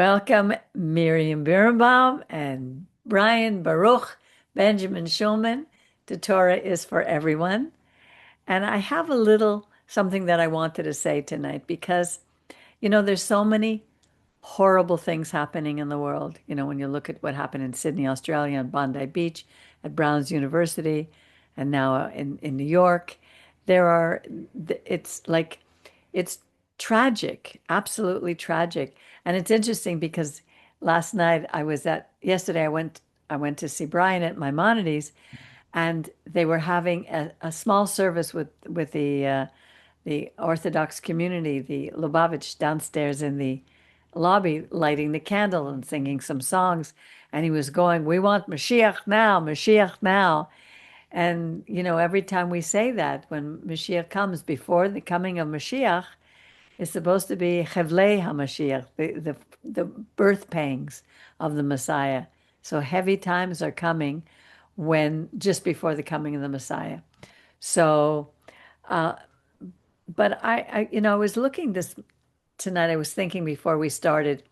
Welcome, Miriam Birnbaum and Brian Baruch, Benjamin Schulman, to Torah is for everyone. And I have a little something that I wanted to say tonight because, there's so many horrible things happening in the world. When you look at what happened in Sydney, Australia, and Bondi Beach, at Brown's University, and now in New York, it's like, it's tragic, absolutely tragic. And it's interesting because yesterday I went to see Brian at Maimonides, and they were having a small service with the Orthodox community, the Lubavitch downstairs in the lobby, lighting the candle and singing some songs. And he was going, "We want Mashiach now, Mashiach now." And, every time we say that, when Mashiach comes, before the coming of Mashiach, it's supposed to be Chevlei HaMashiach, the birth pangs of the Messiah. So heavy times are coming just before the coming of the Messiah. So, uh, but I was looking this tonight, I was thinking before we started,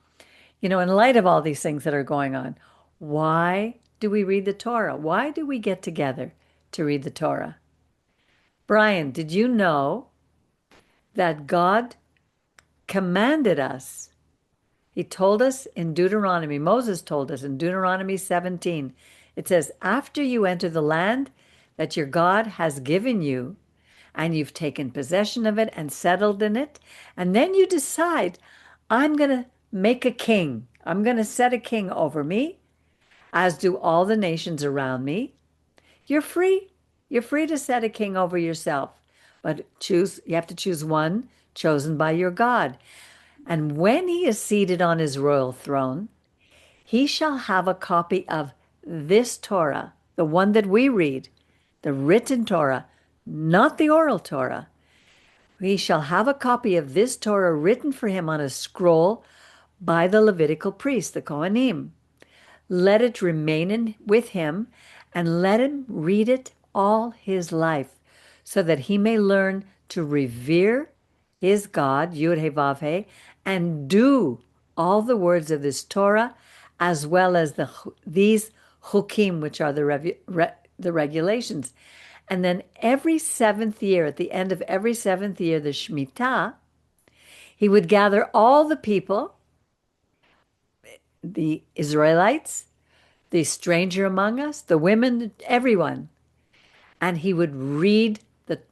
in light of all these things that are going on, why do we read the Torah? Why do we get together to read the Torah? Brian, did you know that God commanded us? He told us in Deuteronomy, Moses told us in Deuteronomy 17, it says, "After you enter the land that your God has given you, and you've taken possession of it and settled in it, and then you decide, I'm going to make a king. I'm going to set a king over me, as do all the nations around me. You're free. You're free to set a king over yourself, but you have to choose one chosen by your God. And when he is seated on his royal throne, he shall have a copy of this Torah, the one that we read, the written Torah, not the oral Torah. He shall have a copy of this Torah written for him on a scroll by the Levitical priests, the Kohanim. Let it remain with him, and let him read it all his life, so that he may learn to revere his God, Yud He Vav He, and do all the words of this Torah, as well as these chukim, which are the regulations. And then every seventh year, at the end of every seventh year, the Shemitah, he would gather all the people, the Israelites, the stranger among us, the women, everyone, and he would read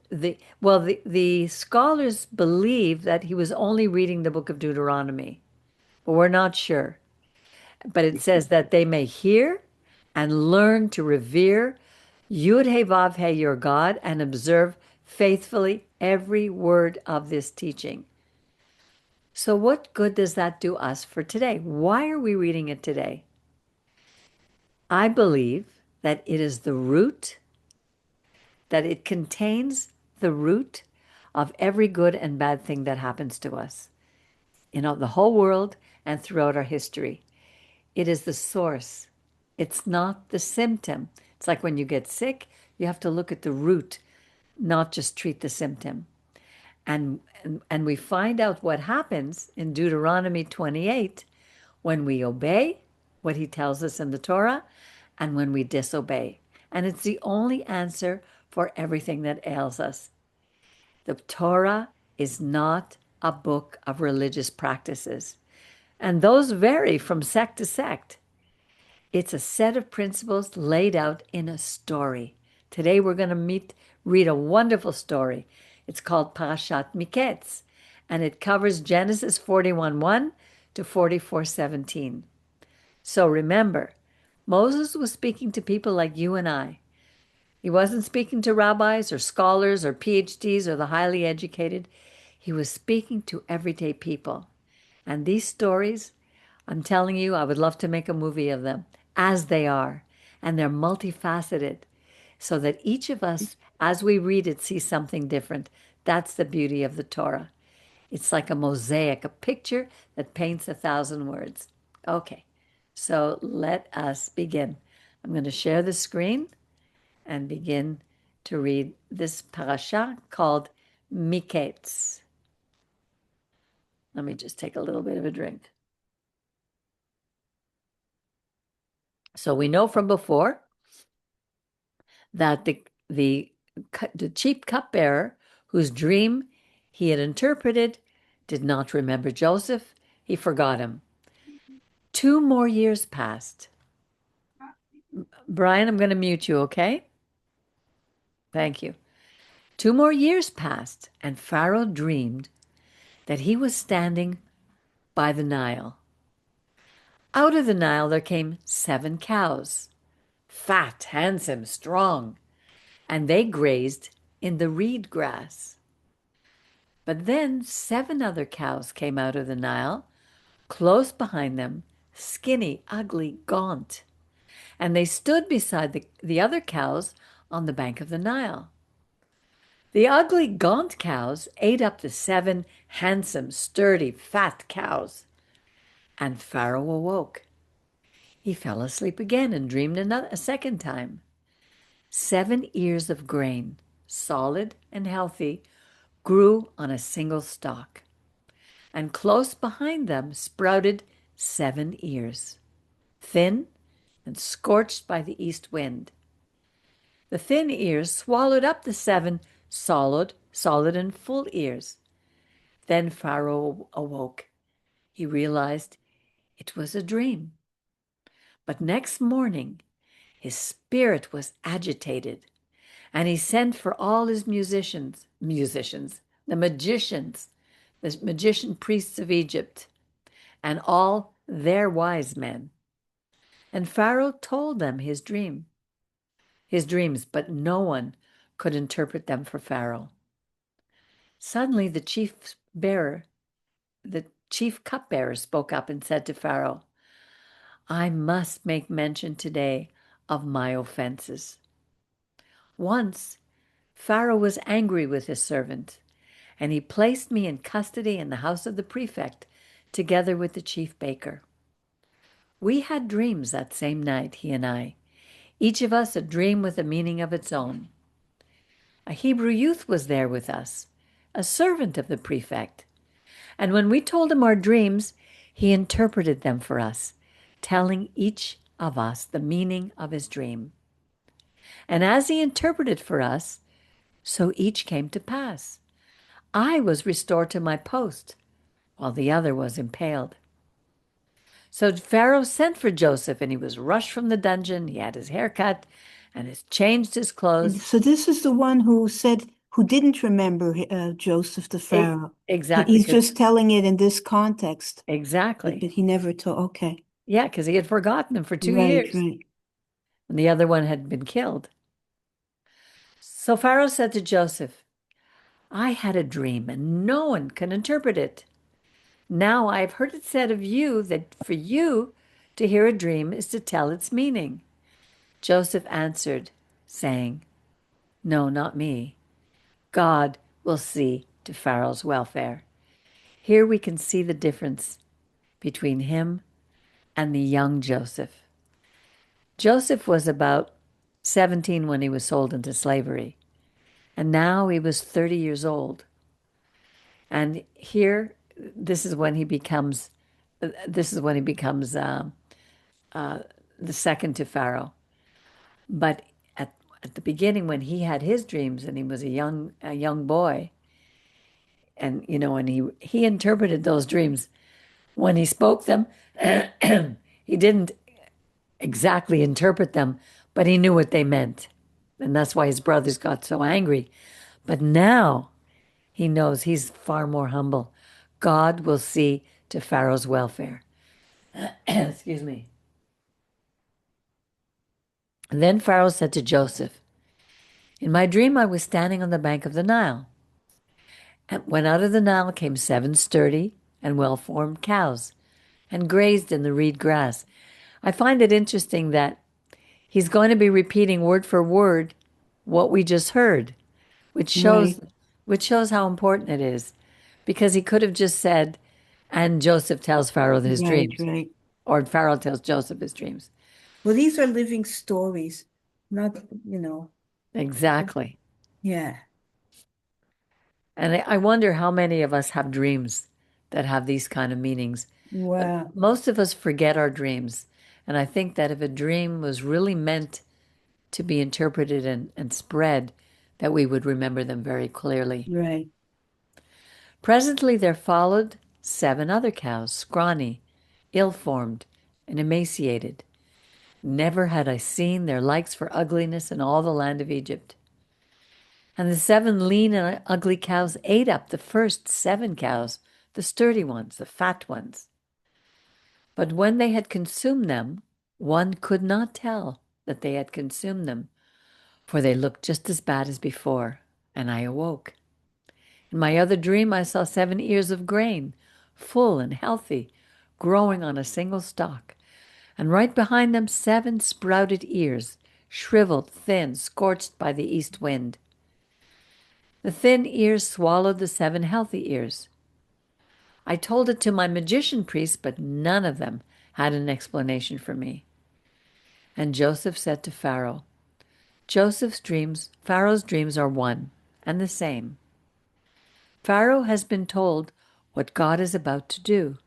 the scholars believe that he was only reading the book of Deuteronomy, but we're not sure. But it says that they may hear and learn to revere Yud He Vav He, your God, and observe faithfully every word of this teaching. So what good does that do us for today? Why are we reading it today? I believe that it is that it contains the root of every good and bad thing that happens to us in the whole world and throughout our history. It is the source. It's not the symptom. It's like when you get sick, you have to look at the root, not just treat the symptom. And we find out what happens in Deuteronomy 28 when we obey what he tells us in the Torah and when we disobey. And it's the only answer for everything that ails us. The Torah is not a book of religious practices, and those vary from sect to sect. It's a set of principles laid out in a story. Today we're going to read a wonderful story. It's called Parashat Miketz, and it covers Genesis 41:1 to 44:17. So remember, Moses was speaking to people like you and I. He wasn't speaking to rabbis or scholars or PhDs or the highly educated. He was speaking to everyday people. And these stories, I'm telling you, I would love to make a movie of them as they are. And they're multifaceted so that each of us, as we read it, sees something different. That's the beauty of the Torah. It's like a mosaic, a picture that paints 1,000 words. Okay, so let us begin. I'm going to share the screen and begin to read this parasha called Miketz. Let me just take a little bit of a drink. So we know from before that the chief cupbearer, whose dream he had interpreted, did not remember Joseph. He forgot him. 2 more years passed. Brian, I'm going to mute you, okay? Thank you. 2 more years passed, and Pharaoh dreamed that he was standing by the Nile. Out of the Nile there came 7 cows, fat, handsome, strong, and they grazed in the reed grass. But then 7 other cows came out of the Nile, close behind them, skinny, ugly, gaunt, and they stood beside the other cows on the bank of the Nile. The ugly, gaunt cows ate up the 7 handsome, sturdy, fat cows, and Pharaoh awoke. He fell asleep again and dreamed a second time. 7 ears of grain, solid and healthy, grew on a single stalk, and close behind them sprouted 7 ears, thin and scorched by the east wind. The thin ears swallowed up the 7 solid and full ears. Then Pharaoh awoke. He realized it was a dream. But next morning, his spirit was agitated, and he sent for all his the magician priests of Egypt, and all their wise men. And Pharaoh told them his dreams, but no one could interpret them for Pharaoh. Suddenly the chief cupbearer spoke up and said to Pharaoh, I must make mention today of my offenses. Once, Pharaoh was angry with his servant, and he placed me in custody in the house of the prefect, together with the chief baker. We had dreams that same night, he and I, each of us a dream with a meaning of its own. A Hebrew youth was there with us, a servant of the prefect, and when we told him our dreams, he interpreted them for us, telling each of us the meaning of his dream. And as he interpreted for us, so each came to pass. I was restored to my post, while the other was impaled. So Pharaoh sent for Joseph, and he was rushed from the dungeon. He had his hair cut and has changed his clothes. So this is the one who said, who didn't remember Joseph the Pharaoh. Exactly, He's just telling it in this context, exactly. but he never told. Okay, Yeah, because he had forgotten him for two right, years, right. and the other one had been killed. So Pharaoh said to Joseph, I had a dream, and no one can interpret it. Now I've heard it said of you that for you to hear a dream is to tell its meaning. Joseph answered, saying, No, not me. God will see to Pharaoh's welfare. Here we can see the difference between him and the young Joseph. Joseph was about 17 when he was sold into slavery, and now he was 30 years old. And here, this is when he becomes, this is when he becomes the second to Pharaoh. But at the beginning, when he had his dreams and he was a young boy, and and he interpreted those dreams when he spoke them. He didn't exactly interpret them, but he knew what they meant, and that's why his brothers got so angry. But now he knows he's far more humble. God will see to Pharaoh's welfare. Excuse me. And then Pharaoh said to Joseph, In my dream I was standing on the bank of the Nile. And when out of the Nile came 7 sturdy and well-formed cows and grazed in the reed grass. I find it interesting that he's going to be repeating word for word what we just heard, which Right, shows which shows how important it is. Because he could have just said, and Joseph tells Pharaoh his right, dreams, right. or Pharaoh tells Joseph his dreams. Well, these are living stories, not, Exactly. yeah. And I wonder how many of us have dreams that have these kind of meanings. But Wow. most of us forget our dreams. And I think that if a dream was really meant to be interpreted and spread, that we would remember them very clearly. Right. Presently there followed 7 other cows, scrawny, ill-formed, and emaciated. Never had I seen their likes for ugliness in all the land of Egypt. And the 7 lean and ugly cows ate up the first 7 cows, the sturdy ones, the fat ones. But when they had consumed them, one could not tell that they had consumed them, for they looked just as bad as before, and I awoke. In my other dream, I saw 7 ears of grain, full and healthy, growing on a single stalk, and right behind them 7 sprouted ears, shriveled, thin, scorched by the east wind. The thin ears swallowed the 7 healthy ears. I told it to my magician priests, but none of them had an explanation for me. And Joseph said to Pharaoh, Pharaoh's dreams are one and the same. Pharaoh has been told what God is about to do.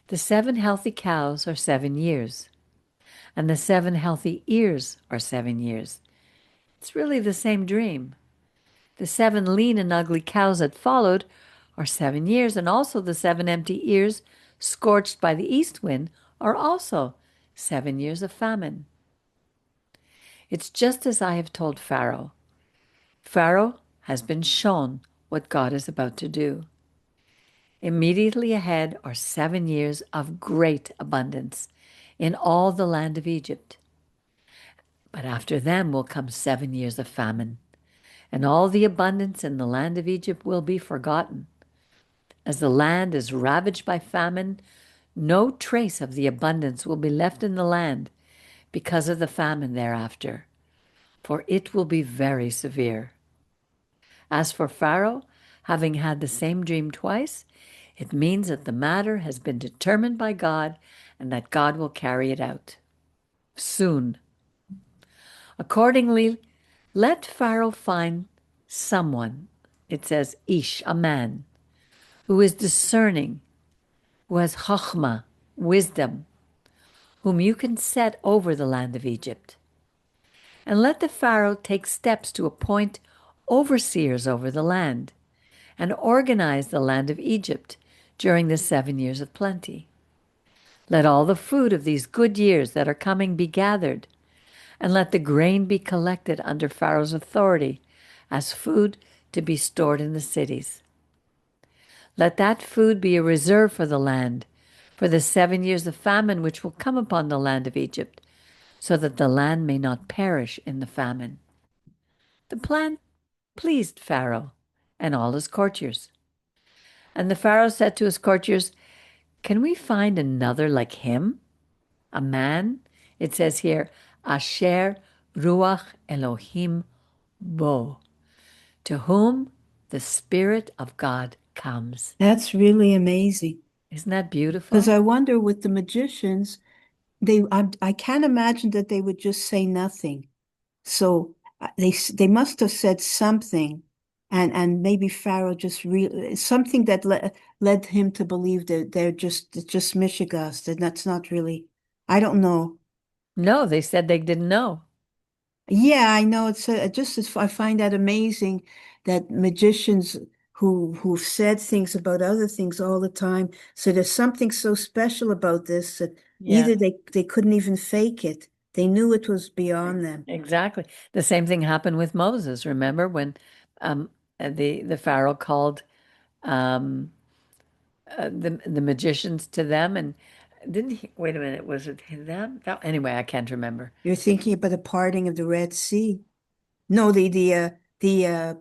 The 7 healthy cows are 7 years, and the 7 healthy ears are 7 years. It's really the same dream. The 7 lean and ugly cows that followed are 7 years, and also the 7 empty ears scorched by the east wind are also 7 years of famine. It's just as I have told Pharaoh. Pharaoh has been shown what God is about to do. Immediately ahead are 7 years of great abundance in all the land of Egypt. But after them will come 7 years of famine, and all the abundance in the land of Egypt will be forgotten. As the land is ravaged by famine, no trace of the abundance will be left in the land because of the famine thereafter, for it will be very severe. As for Pharaoh, having had the same dream twice, it means that the matter has been determined by God and that God will carry it out soon. Accordingly, let Pharaoh find someone, it says ish, a man, who is discerning, who has chachma, wisdom, whom you can set over the land of Egypt. And let the Pharaoh take steps to appoint overseers over the land and organize the land of Egypt during the 7 years of plenty. Let all the food of these good years that are coming be gathered, and let the grain be collected under Pharaoh's authority as food to be stored in the cities. Let that food be a reserve for the land, for the 7 years of famine which will come upon the land of Egypt, so that the land may not perish in the famine. The plan pleased Pharaoh and all his courtiers. And the Pharaoh said to his courtiers, Can we find another like him? A man? It says here, Asher Ruach Elohim Bo, to whom the Spirit of God comes. That's really amazing. Isn't that Because beautiful? I wonder with the magicians, I can't imagine that they would just say nothing. So they must have said something, and maybe Pharaoh just something that led him to believe that they're just mishigas, and that's not really. I don't know. No, they said they didn't know. Yeah, I know. It's I find that amazing that magicians who've said things about other things all the time. So there's something so special about this that Yeah, either they couldn't even fake it. They knew it was beyond them. exactly. The same thing happened with Moses. Remember when um, the Pharaoh called um, the magicians to them, and didn't he? Wait a minute, was it them? Anyway, I can't remember. You're thinking about the parting of the Red Sea. No, the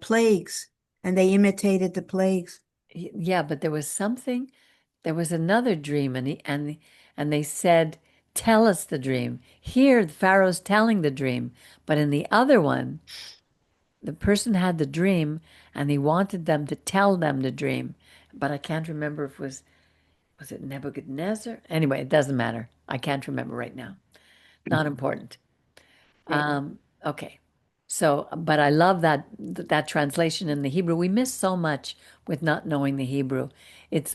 plagues, and they imitated the plagues. Yeah, but there was something. There was another dream, and they said, "Tell us the dream." Here, the Pharaoh's telling the dream, but in the other one, the person had the dream, and he wanted them to tell them the dream. But I can't remember if was it Nebuchadnezzar? Anyway, it doesn't matter. I can't remember right now. Not important. Okay. Okay. So, but I love that translation in the Hebrew. We miss so much with not knowing the Hebrew. It's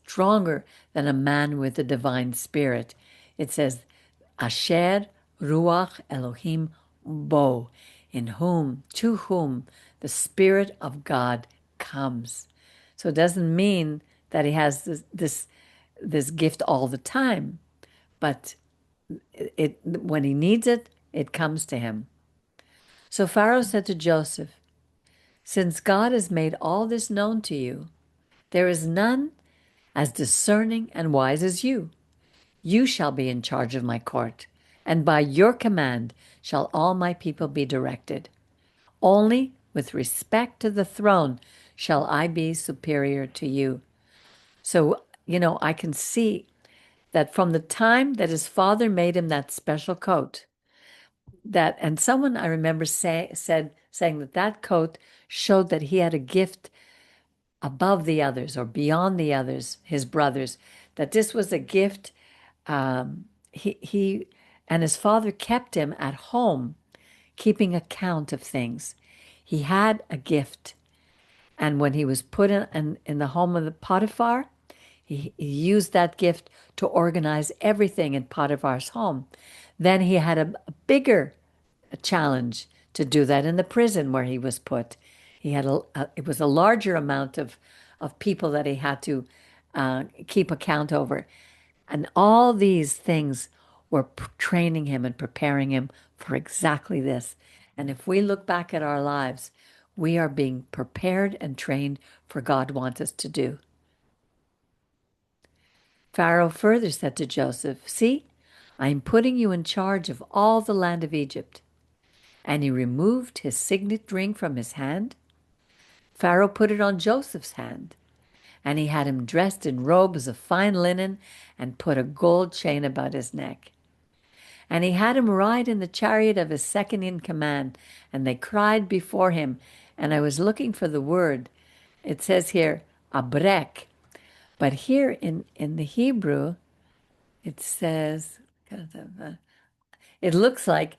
stronger than a man with a divine spirit. It says, Asher Ruach Elohim Bo, in whom, to whom the Spirit of God comes. So it doesn't mean that he has this gift all the time, but when he needs it, it comes to him. So Pharaoh said to Joseph, since God has made all this known to you, there is none as discerning and wise as you. You shall be in charge of my court, and by your command shall all my people be directed. Only with respect to the throne shall I be superior to you. So, I can see that from the time that his father made him that special coat, and someone I remember saying that coat showed that he had a gift above the others or beyond the others, his brothers, that this was a gift. He and his father kept him at home, keeping account of things. He had a gift, and when he was put in the home of the Potiphar, he used that gift to organize everything in Potiphar's home. Then he had a bigger challenge to do that in the prison where he was put. He had it was a larger amount of people that he had to keep account over. And all these things were training him and preparing him for exactly this. And if we look back at our lives, we are being prepared and trained for God wants us to do. Pharaoh further said to Joseph, see, I am putting you in charge of all the land of Egypt. And he removed his signet ring from his hand. Pharaoh put it on Joseph's hand, and he had him dressed in robes of fine linen and put a gold chain about his neck. And he had him ride in the chariot of his second in command, and they cried before him. And I was looking for the word. It says here, abrek. But here in the Hebrew, it says, it looks like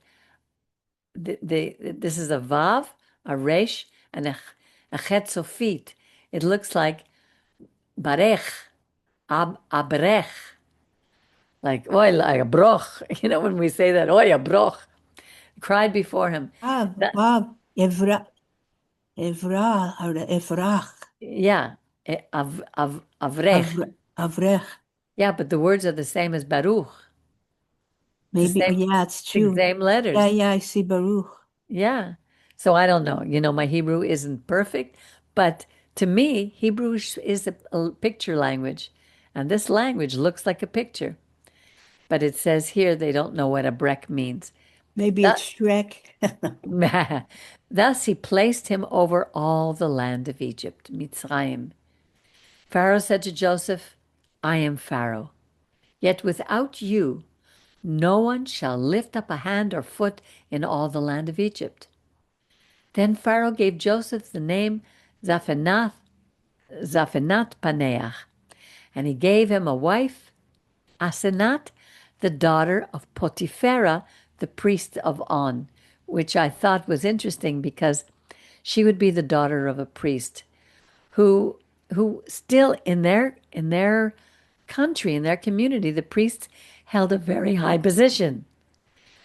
this is a vav, a resh, and a chet sofit. It looks like barech, abrech, like oy, like a broch. When we say that, oy, a broch, cried before him. That, Vav, or Evrach, yeah, avrech. Avrech. Yeah, but the words are the same as baruch, the Maybe, oh, same, yeah, it's the true. same Yeah, letters. yeah, I see Baruch. Yeah. So I don't know. My Hebrew isn't perfect, but to me, Hebrew is a picture language. And this language looks like a picture. But it says here they don't know what a brek means. Maybe it's That, Shrek. thus he placed him over all the land of Egypt, Mitzrayim. Pharaoh said to Joseph, I am Pharaoh, yet without you no one shall lift up a hand or foot in all the land of Egypt. Then Pharaoh gave Joseph the name Zaphenath, Zaphenath Paneach, and he gave him a wife, Asenat, the daughter of Potipharah, the priest of On, which I thought was interesting because she would be the daughter of a priest who still in their country, in their community, the priests held a very high position.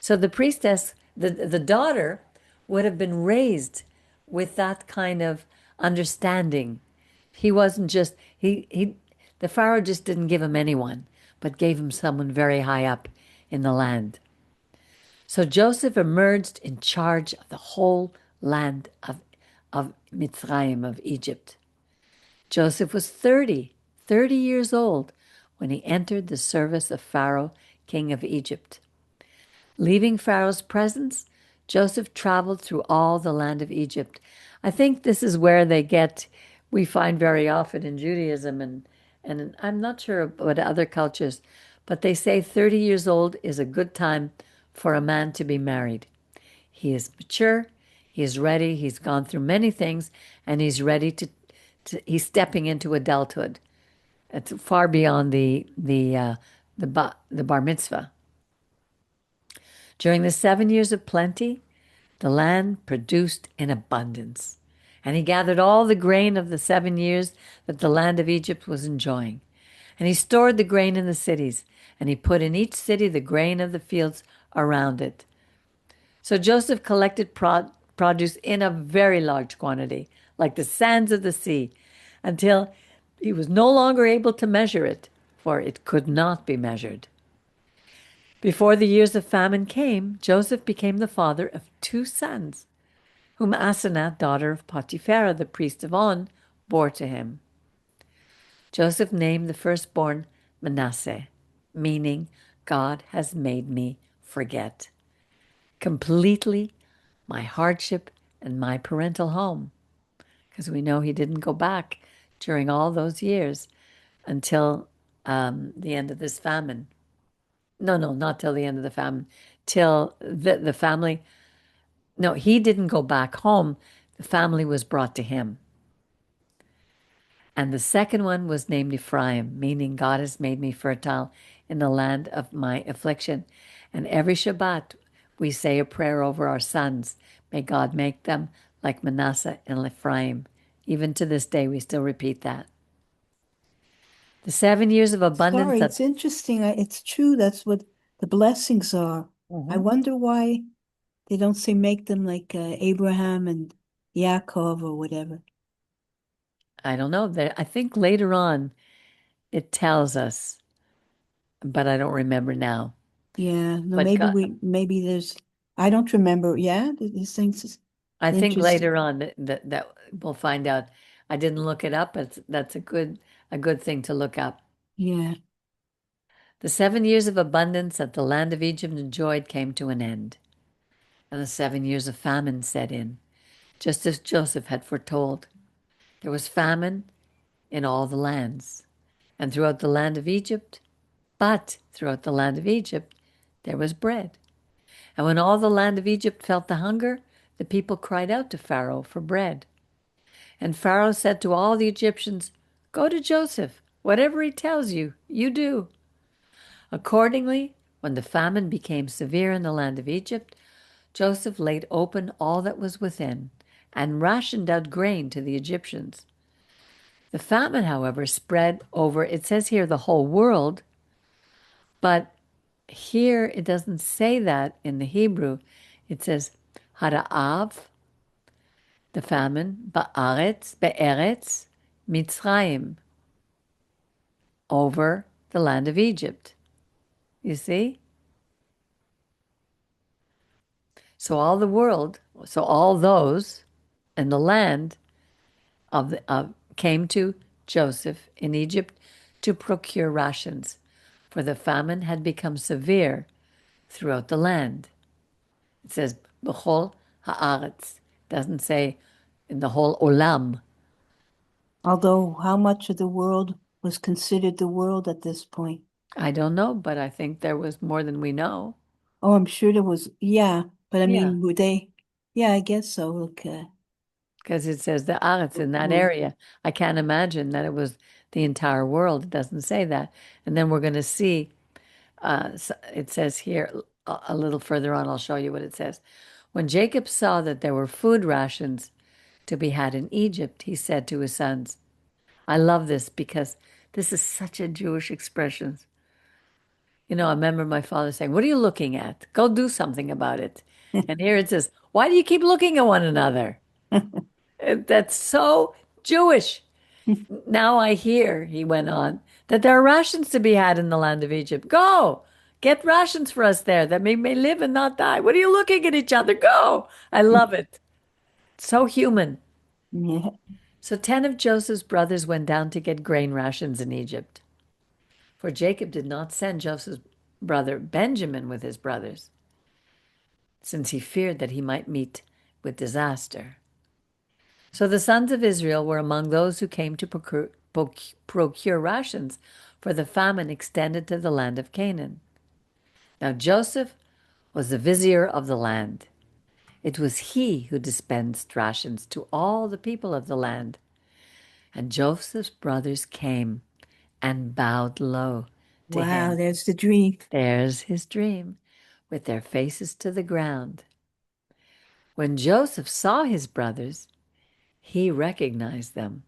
So the priestess, the daughter, would have been raised with that kind of understanding. He wasn't just the Pharaoh just didn't give him anyone, but gave him someone very high up in the land. So Joseph emerged in charge of the whole land of Mitzrayim, of Egypt. Joseph was 30 years old when he entered the service of Pharaoh, king of Egypt. Leaving Pharaoh's presence, Joseph traveled through all the land of Egypt. I think this is where we find very often in Judaism, and I'm not sure about other cultures, but they say 30 years old is a good time for a man to be married. He is mature, he is ready, he's gone through many things, and he's ready he's stepping into adulthood. It's far beyond the bar mitzvah. During the 7 years of plenty, the land produced in abundance. And he gathered all the grain of the 7 years that the land of Egypt was enjoying. And he stored the grain in the cities and he put in each city the grain of the fields around it. So Joseph collected produce in a very large quantity, like the sands of the sea, until he was no longer able to measure it, for it could not be measured. Before the years of famine came, Joseph became the father of two sons, whom Asenath, daughter of Potipharah, the priest of On, bore to him. Joseph named the firstborn Manasseh, meaning God has made me forget completely my hardship and my parental home, because we know he didn't go back during all those years until the end of this famine. No, no, not till the end of the famine, till the family. No, he didn't go back home. The family was brought to him. And the second one was named Ephraim, meaning God has made me fertile in the land of my affliction. And every Shabbat, we say a prayer over our sons. May God make them like Manasseh and Ephraim. Even to this day, we still repeat that. The 7 years of abundance Sorry, that. it's interesting. It's true. That's what the blessings are. I Mhm. wonder why they don't say make them like Abraham and Yaakov or whatever. I don't know. I think later on it tells us, but I don't remember now. Yeah, no, But God, maybe there's, I don't remember. Yeah, these things is I think interesting. later on that we'll find out. I didn't look it up, but that's a good thing to look up. Yeah. The 7 years of abundance that the land of Egypt enjoyed came to an end, and the 7 years of famine set in, just as Joseph had foretold. There was famine in all the lands, and throughout the land of Egypt, but throughout the land of Egypt there was bread. And when all the land of Egypt felt the hunger, the people cried out to Pharaoh for bread. And Pharaoh said to all the Egyptians, "Go to Joseph. Whatever he tells you, you do." Accordingly, when the famine became severe in the land of Egypt, Joseph laid open all that was within and rationed out grain to the Egyptians. The famine, however, spread over, it says here, the whole world, but here it doesn't say that in the Hebrew. It says Hara'av, the famine, be'eretz, Mitzrayim, over the land of Egypt. You see? So all the world, so all those in the land came to Joseph in Egypt to procure rations, for the famine had become severe throughout the land. It says b'chol haaretz. It doesn't say in the whole olam. Although how much of the world was considered the world at this point? I don't know, but I think there was more than we know. Oh, I'm sure there was, yeah, but I Yeah, mean, would they? Yeah, I guess so. Look, because it says the aretz in that area. I can't imagine that it was the entire world. It doesn't say that. And then we're going to see. It says here a little further on. I'll show you what it says. When Jacob saw that there were food rations to be had in Egypt, he said to his sons, I love this because this is such a Jewish expression. I remember my father saying, What are you looking at? Go do something about it. And here it says, Why do you keep looking at one another? That's so Jewish. Now I hear, he went on, that there are rations to be had in the land of Egypt. Go, get rations for us there that we may live and not die. What are you looking at each other? Go. I love it. So human. yeah. So 10 of Joseph's brothers went down to get grain rations in Egypt. For Jacob did not send Joseph's brother Benjamin with his brothers, since he feared that he might meet with disaster. So the sons of Israel were among those who came to procure rations, for the famine extended to the land of Canaan. Now Joseph was the vizier of the land. It was he who dispensed rations to all the people of the land. And Joseph's brothers came and bowed low to Wow, him. there's the dream. There's his dream, with their faces to the ground. When Joseph saw his brothers, he recognized them,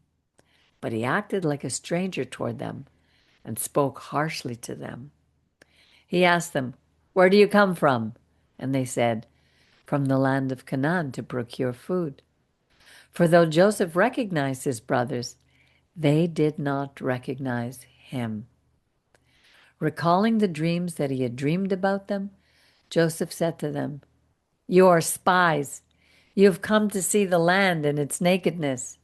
but he acted like a stranger toward them and spoke harshly to them. He asked them, "Where do you come from?" And they said, "From the land of Canaan to procure food." For though Joseph recognized his brothers, they did not recognize him. Recalling the dreams that he had dreamed about them, Joseph said to them, "You are spies. You have come to see the land and its nakedness."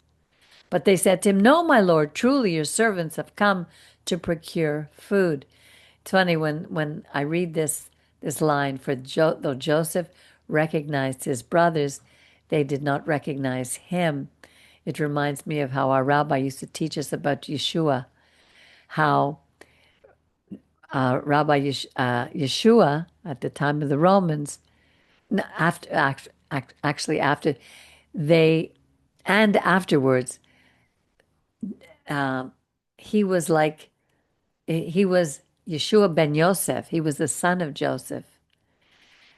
But they said to him, "No, my lord, truly your servants have come to procure food." It's funny when I read this line though Joseph recognized his brothers, they did not recognize him. It reminds me of how our rabbi used to teach us about Yeshua, how Yeshua at the time of the Romans, actually after they and afterwards, he was like he was Yeshua ben Yosef. He was the son of Joseph.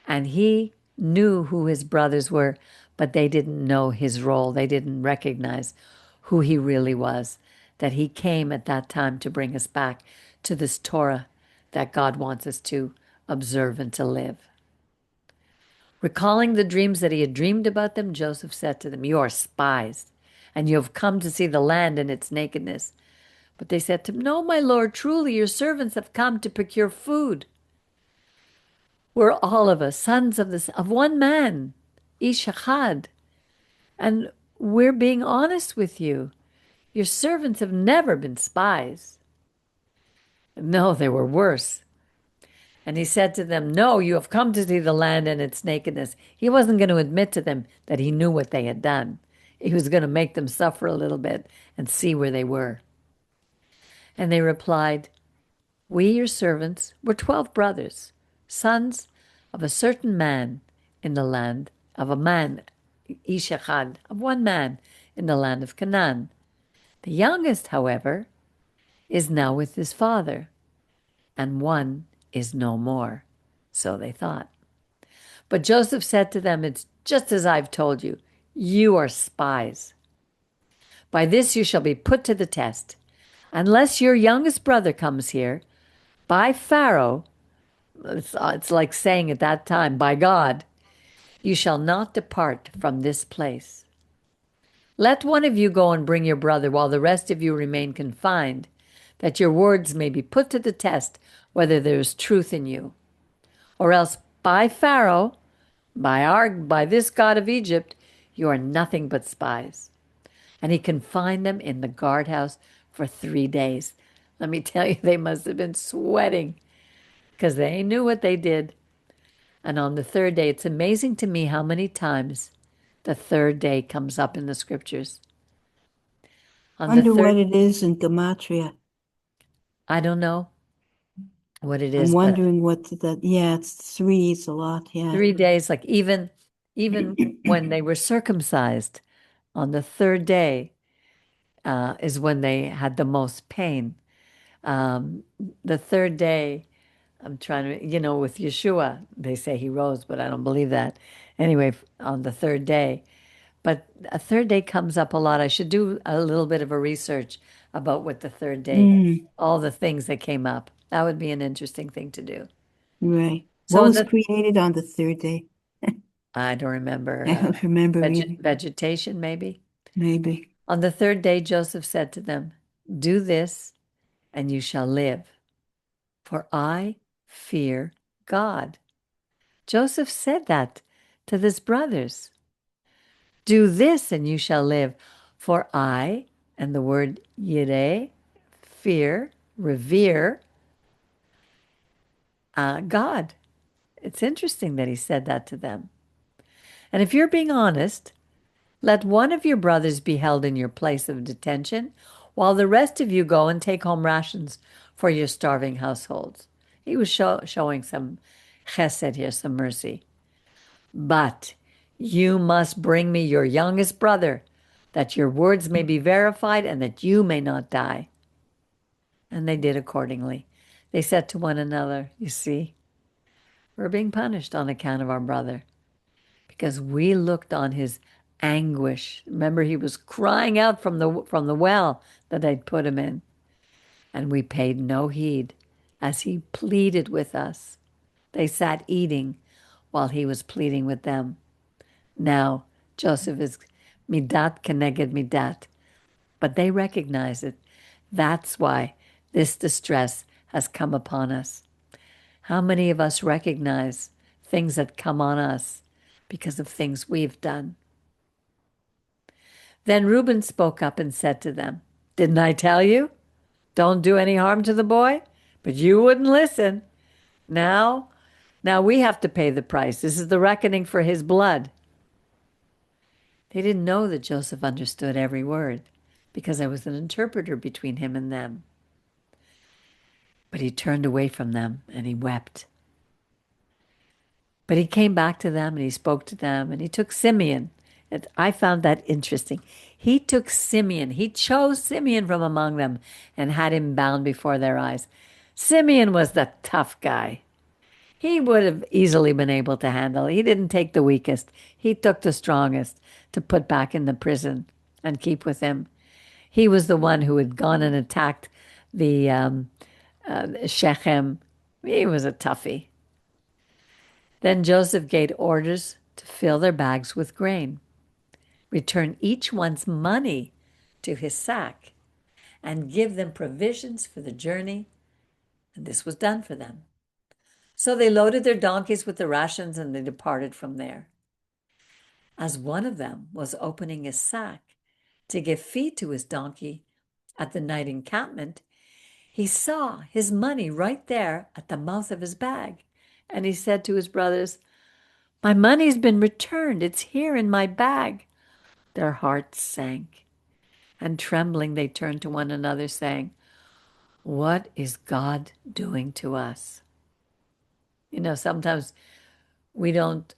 And he knew who his brothers were, but they didn't know his role. They didn't recognize who he really was, that he came at that time to bring us back to this Torah that God wants us to observe and to live. Recalling the dreams that he had dreamed about them, Joseph said to them, "You are spies, and you have come to see the land and its nakedness." But they said to him, "No, my lord, truly your servants have come to procure food. We're all of us sons of one man, Ish Echad, and we're being honest with you. Your servants have never been spies." No, they were worse. And he said to them, "No, you have come to see the land and its nakedness." He wasn't going to admit to them that he knew what they had done. He was going to make them suffer a little bit and see where they were. And they replied, "We, your servants, were 12 brothers, sons of a certain man in the land of a man, Ish Echad, of one man in the land of Canaan. The youngest, however, is now with his father, and one is no more." So they thought. But Joseph said to them, "It's just as I've told you. You are spies. By this you shall be put to the test. Unless your youngest brother comes here, by Pharaoh," it's like saying at that time, "by God, you shall not depart from this place. Let one of you go and bring your brother while the rest of you remain confined, that your words may be put to the test whether there is truth in you. Or else by Pharaoh, by this God of Egypt, you are nothing but spies." And he confined them in the guardhouse for 3 days. Let me tell you, they must have been sweating because they knew what they did. And on the third day, it's amazing to me how many times the third day comes up in the scriptures. On the Wonder third, what it is in Gematria. I don't know what it I'm is, but wondering what that, yeah, it's three, it's a lot, yeah. 3 days, like even when they were circumcised, on the third day is when they had the most pain. Um, the third day, I'm trying to, with Yeshua, they say he rose, but I don't believe that. Anyway, on the third day. But a third day comes up a lot. I should do a little bit of a research about what the third day, Mm, all the things that came up. That would be an interesting thing to do. right. So What in was the, created on the third day? I don't remember, I don't remember either. vegetation maybe. Maybe. On the third day, Joseph said to them, "Do this and you shall live, for I fear God." Joseph said that to his brothers. "Do this and you shall live, for I," and the word yireh, fear, revere, God. It's interesting that he said that to them. And if you're being honest, let one of your brothers be held in your place of detention, while the rest of you go and take home rations for your starving households. He was showing some chesed here, some mercy. "But you must bring me your youngest brother, that your words may be verified and that you may not die." And they did accordingly. They said to one another, "You see, we're being punished on account of our brother because we looked on his anguish. Remember, he was crying out from the well that I'd put him in, and we paid no heed as he pleaded with us. They sat eating while he was pleading with them. Now, Joseph is midat keneged midat, but they recognize it. That's why this distress has come upon us. How many of us recognize things that come on us because of things we've done? Then Reuben spoke up and said to them, "Didn't I tell you? Don't do any harm to the boy? But you wouldn't listen. Now, now we have to pay the price. This is the reckoning for his blood." They didn't know that Joseph understood every word because there was an interpreter between him and them. But he turned away from them and he wept. But he came back to them and he spoke to them and he took Simeon. And I found that interesting. He took Simeon. He chose Simeon from among them and had him bound before their eyes. Simeon was the tough guy. He would have easily been able to handle it. He didn't take the weakest. He took the strongest to put back in the prison and keep with him. He was the one who had gone and attacked the Shechem. He was a toughie. Then Joseph gave orders to fill their bags with grain, return each one's money to his sack, and give them provisions for the journey. And this was done for them. So they loaded their donkeys with the rations and they departed from there. As one of them was opening his sack to give feed to his donkey at the night encampment, he saw his money right there at the mouth of his bag. And he said to his brothers, "My money's been returned. It's here in my bag." Their hearts sank, and trembling they turned to one another, saying, "What is God doing to us?" Sometimes we don't,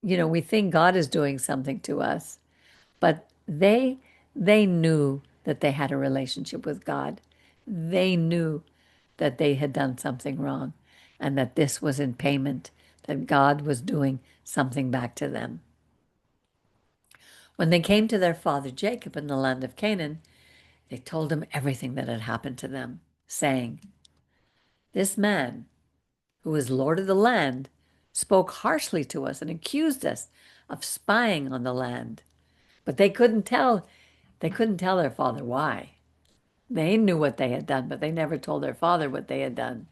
we think God is doing something to us, but they knew that they had a relationship with God. They knew that they had done something wrong and that this was in payment, that God was doing something back to them. When they came to their father Jacob in the land of Canaan, they told him everything that had happened to them, saying, "This man, who is Lord of the land, spoke harshly to us and accused us of spying on the land." But they couldn't tell their father why. They knew what they had done, but they never told their father what they had done.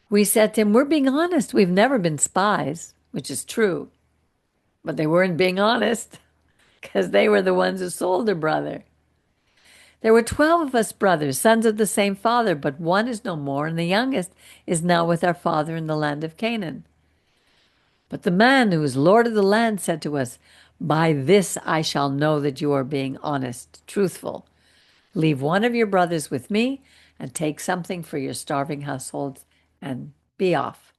We said to him, "We're being honest. We've never been spies," which is true. But they weren't being honest because they were the ones who sold their brother. "There were 12 of us brothers, sons of the same father, but one is no more, and the youngest is now with our father in the land of Canaan." But the man who is Lord of the land said to us, "By this I shall know that you are being honest, truthful. Leave one of your brothers with me and take something for your starving households and be off.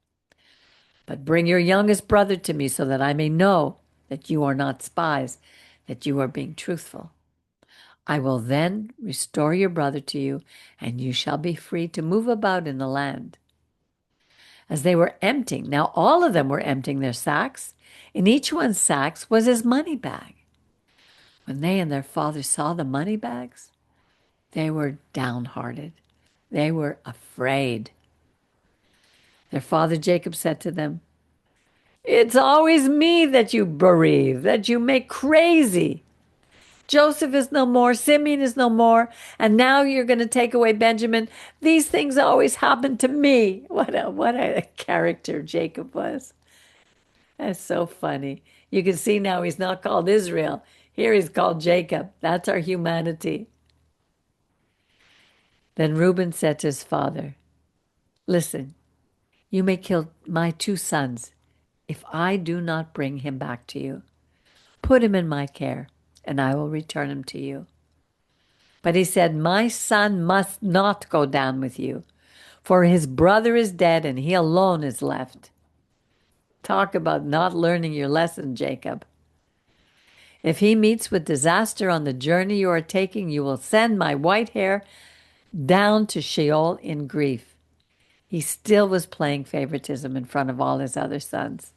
But bring your youngest brother to me so that I may know that you are not spies, that you are being truthful. I will then restore your brother to you, and you shall be free to move about in the land." As they were emptying, now all of them were emptying their sacks. In each one's sacks was his money bag. When they and their father saw the money bags, they were downhearted. They were afraid. Their father Jacob said to them, "It's always me that you bereave, that you make crazy. Joseph is no more, Simeon is no more, and now you're going to take away Benjamin. These things always happen to me." What a character Jacob was. That's so funny. You can see now he's not called Israel. Here he's called Jacob. That's our humanity. Then Reuben said to his father, "Listen, you may kill my two sons if I do not bring him back to you. Put him in my care, and I will return him to you." But he said, "My son must not go down with you, for his brother is dead and he alone is left." Talk about not learning your lesson, Jacob. "If he meets with disaster on the journey you are taking, you will send my white hair down to Sheol in grief." He still was playing favoritism in front of all his other sons.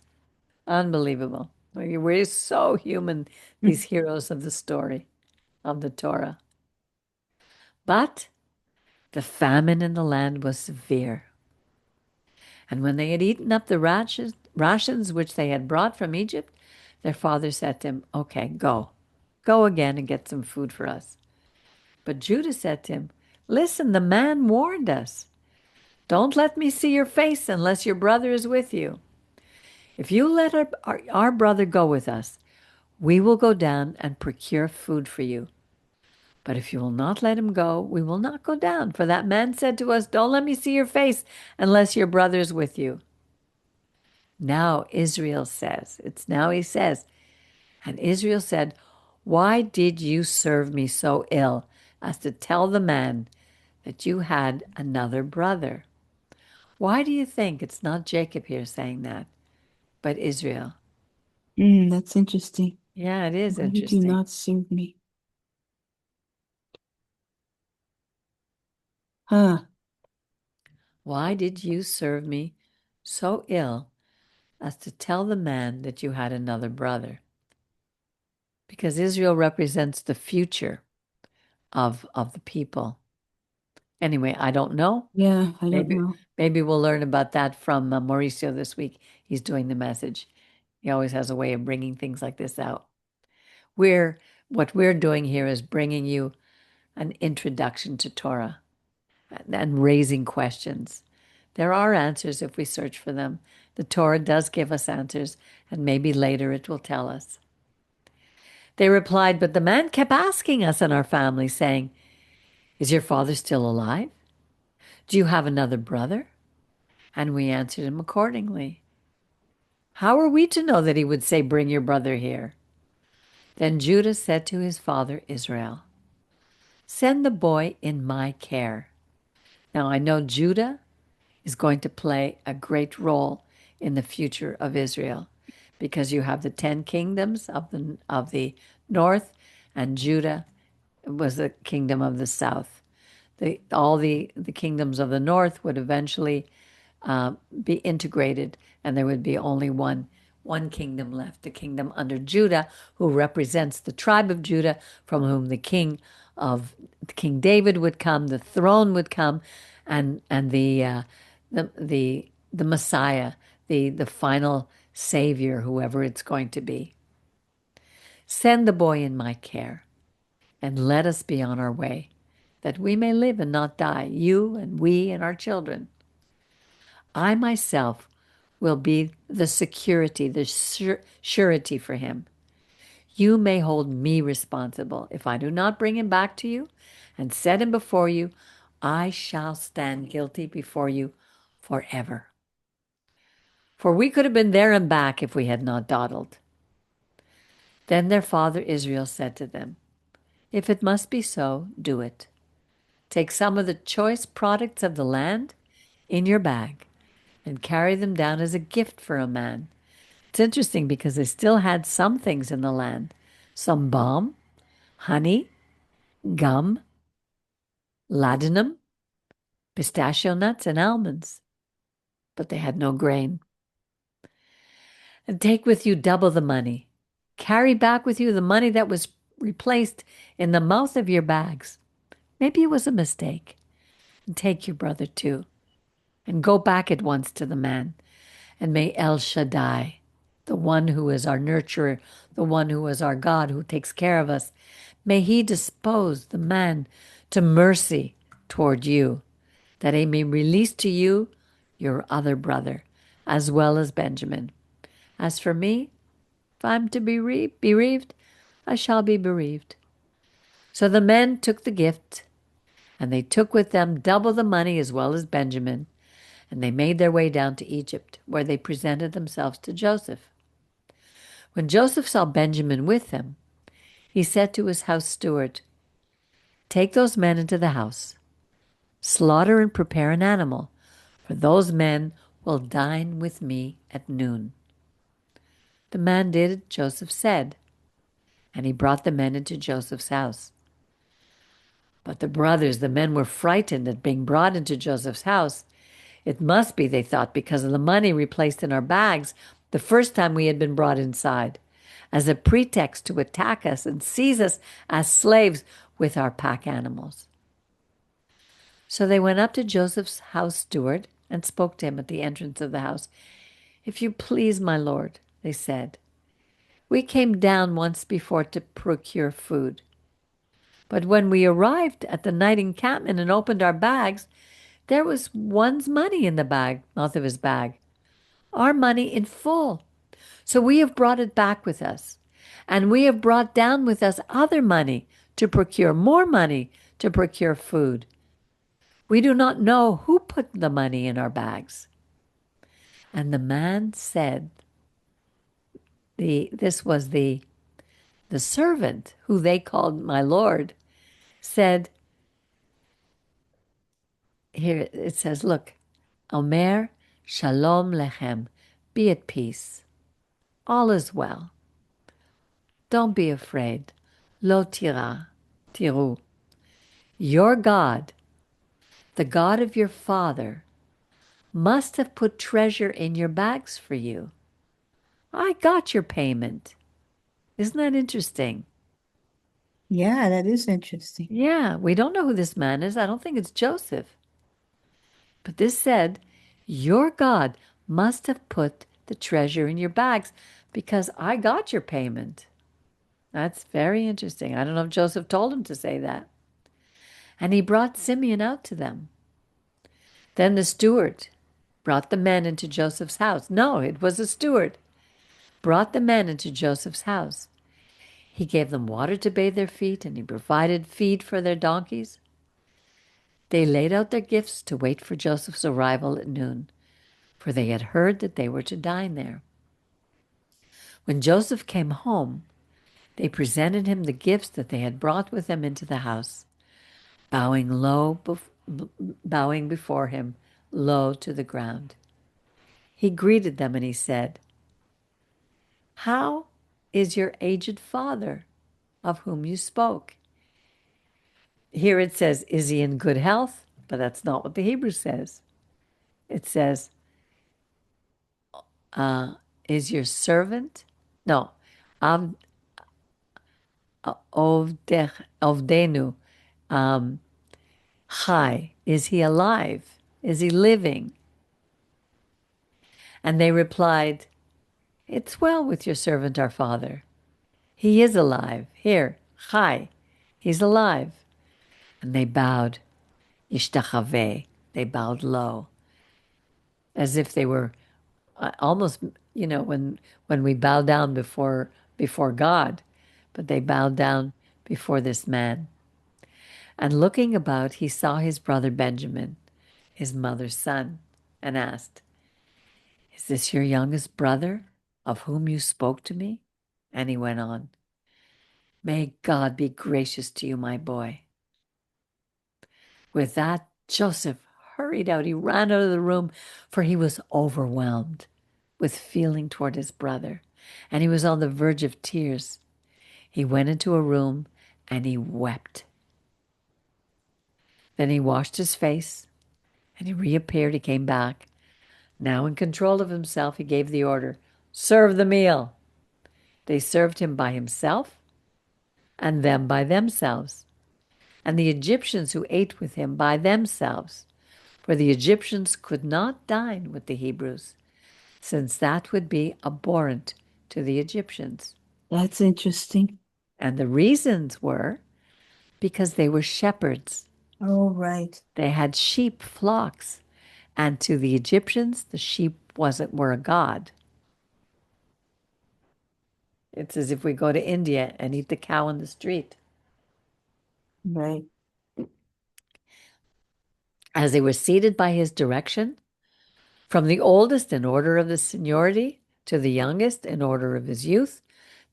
Unbelievable. We're so human, these heroes of the story of the Torah. But The famine in the land was severe. And when they had eaten up the rations which they had brought from Egypt, their father said to him, Okay, go. Go again and get some food for us. But Judah said to him, Listen, the man warned us. Don't let me see your face unless your brother is with you. If you let our brother go with us, we will go down and procure food for you. But if you will not let him go, we will not go down. For that man said to us, Don't let me see your face unless your brother is with you. Now Israel says, it's now he says, and Israel said, Why did you serve me so ill as to tell the man that you had another brother? Why do you think it's not Jacob here saying that, but Israel? That's interesting. Yeah, it is Why did you interesting. not serve me? Huh. Why did you serve me so ill as to tell the man that you had another brother? Because Israel represents the future of the people. Anyway, I don't know. Yeah, I don't Maybe know. maybe we'll learn about that from Mauricio this week. He's doing the message. He always has a way of bringing things like this out. We're what we're doing here is bringing you an introduction to Torah and raising questions. There are answers if we search for them. The Torah does give us answers, and maybe later it will tell us. They replied, But the man kept asking us in our family, saying, Is your father still alive? Do you have another brother? And we answered him accordingly. How are we to know that he would say, Bring your brother here? Then Judah said to his father Israel, Send the boy in my care. Now I know Judah is going to play a great role in the future of Israel because you have the 10 kingdoms of the north, and Judah was the kingdom of the south. All the kingdoms of the north would eventually be integrated, and there would be only one kingdom left, the kingdom under Judah, who represents the tribe of Judah, from whom of King David would come, the throne would come, and the Messiah, the final Savior, whoever it's going to be. Send the boy in my care, and let us be on our way, that we may live and not die, you and we and our children. I myself will be the security, the surety for him. You may hold me responsible. If I do not bring him back to you and set him before you, I shall stand guilty before you forever. For we could have been there and back if we had not dawdled. Then their father Israel said to them, If it must be so, do it. Take some of the choice products of the land in your bag and carry them down as a gift for a man. It's interesting because they still had some things in the land, some balm, honey, gum, ladanum, pistachio nuts, and almonds, but they had no grain. And take with you double the money. Carry back with you the money that was replaced in the mouth of your bags. Maybe it was a mistake. And take your brother too. And go back at once to the man. And may El Shaddai, the one who is our nurturer, the one who is our God, who takes care of us, may he dispose the man to mercy toward you, that he may release to you your other brother, as well as Benjamin. As for me, if I'm to be bereaved, I shall be bereaved. So the men took the gift, and they took with them double the money as well as Benjamin, and they made their way down to Egypt, where they presented themselves to Joseph. When Joseph saw Benjamin with them, he said to his house steward, Take those men into the house, slaughter and prepare an animal, for those men will dine with me at noon. The man did as Joseph said, and he brought the men into Joseph's house. But the brothers, the men, were frightened at being brought into Joseph's house. It must be, they thought, because of the money replaced in our bags the first time we had been brought inside, as a pretext to attack us and seize us as slaves with our pack animals. So they went up to Joseph's house steward and spoke to him at the entrance of the house. If you please, my lord, they said, we came down once before to procure food. But when we arrived at the night encampment and opened our bags, there was one's money in the mouth of his bag, our money in full. So we have brought it back with us. And we have brought down with us other money to procure more money to procure food. We do not know who put the money in our bags. And the man said, this was the servant who they called my lord, said, here it says, look, Omer, Shalom Lechem, be at peace. All is well. Don't be afraid. Lo tira, tiru. Your God, the God of your father, must have put treasure in your bags for you. I got your payment. Isn't that interesting? Yeah, that is interesting. Yeah, we don't know who this man is. I don't think it's Joseph. But this said, your God must have put the treasure in your bags because I got your payment. That's very interesting. I don't know if Joseph told him to say that. And he brought Simeon out to them. Then the steward brought the men into Joseph's house. No, it was a steward. Brought the men into Joseph's house. He gave them water to bathe their feet, and he provided feed for their donkeys. They laid out their gifts to wait for Joseph's arrival at noon, for they had heard that they were to dine there. When Joseph came home, they presented him the gifts that they had brought with them into the house, bowing before him, low to the ground. He greeted them and he said, how is your aged father, of whom you spoke? Here it says, is he in good health? But that's not what the Hebrew says. It says, is your servant? No. Av, Ovdenu. Chai. Is he alive? Is he living? And they replied, it's well with your servant, our father. He is alive. Here, Chai. He's alive. And they bowed. Ishtachaveh. They bowed low, as if they were almost, when we bow down before God, but they bowed down before this man. And looking about, he saw his brother Benjamin, his mother's son, and asked, is this your youngest brother, of whom you spoke to me? And he went on, may God be gracious to you, my boy. With that, Joseph hurried out. He ran out of the room, for he was overwhelmed with feeling toward his brother, and he was on the verge of tears. He went into a room and he wept. Then he washed his face and he reappeared. He came back. Now in control of himself, he gave the order, serve the meal. They served him by himself and them by themselves, and the Egyptians who ate with him by themselves, for the Egyptians could not dine with the Hebrews, since that would be abhorrent to the Egyptians. That's interesting. And the reasons were because they were shepherds. Oh, right. They had sheep flocks, and to the Egyptians, the sheep were a god. It's as if we go to India and eat the cow in the street. Right. As they were seated by his direction, from the oldest in order of his seniority to the youngest in order of his youth,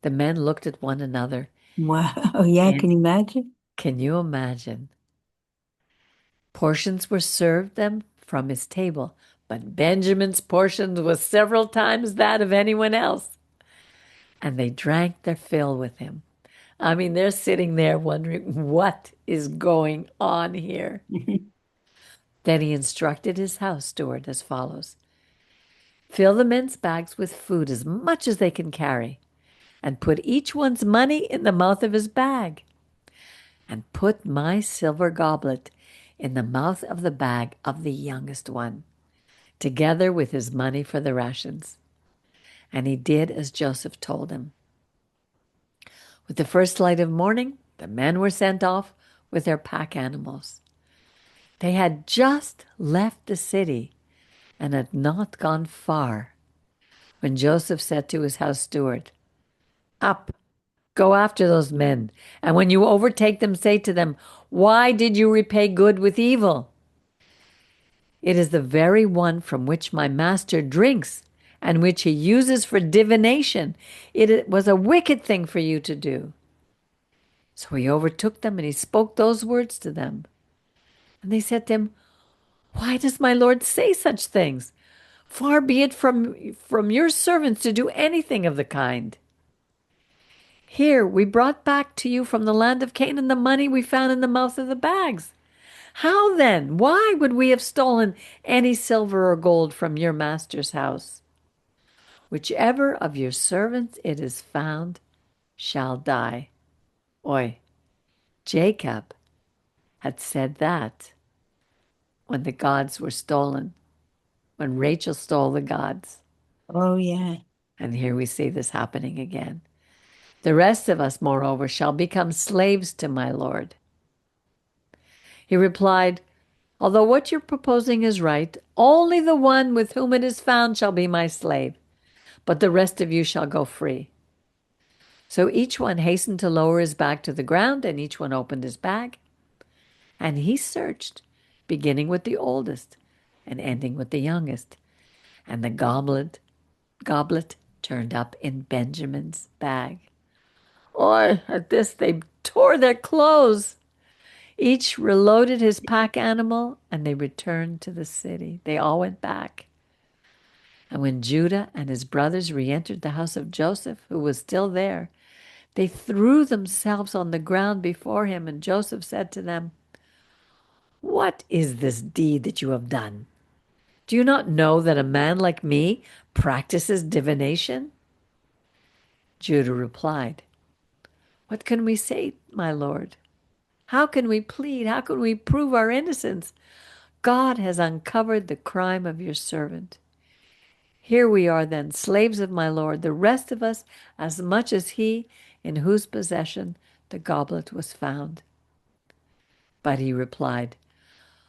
the men looked at one another. Wow. Yeah, And can you imagine? can you imagine? Portions were served them from his table, but Benjamin's portion was several times that of anyone else. And they drank their fill with him. I mean, they're sitting there wondering what is going on here. Then he instructed his house steward as follows. Fill the men's bags with food as much as they can carry, and put each one's money in the mouth of his bag. And put my silver goblet in the mouth of the bag of the youngest one, together with his money for the rations. And he did as Joseph told him. With the first light of morning, the men were sent off with their pack animals. They had just left the city and had not gone far when Joseph said to his house steward, "Up, go after those men, and when you overtake them, say to them, 'Why did you repay good with evil?' It is the very one from which my master drinks and which he uses for divination. It was a wicked thing for you to do." So he overtook them and he spoke those words to them. And they said to him, "Why does my Lord say such things? Far be it from your servants to do anything of the kind. Here, we brought back to you from the land of Canaan the money we found in the mouth of the bags. How then? Why would we have stolen any silver or gold from your master's house? Whichever of your servants it is found shall die." Oi, Jacob had said that when the gods were stolen, when Rachel stole the gods. Oh, yeah. And here we see this happening again. The rest of us, moreover, shall become slaves to my Lord. He replied, "Although what you're proposing is right, only the one with whom it is found shall be my slave, but the rest of you shall go free." So each one hastened to lower his bag to the ground, and each one opened his bag. And he searched, beginning with the oldest and ending with the youngest. And the goblet turned up in Benjamin's bag. Or at this they tore their clothes. Each reloaded his pack animal, and they returned to the city. They all went back. And when Judah and his brothers re-entered the house of Joseph, who was still there, they threw themselves on the ground before him, and Joseph said to them, "What is this deed that you have done? Do you not know that a man like me practices divination?" Judah replied, "What can we say, my lord? How can we plead? How can we prove our innocence? God has uncovered the crime of your servant. Here we are then, slaves of my lord, the rest of us as much as he in whose possession the goblet was found." But he replied,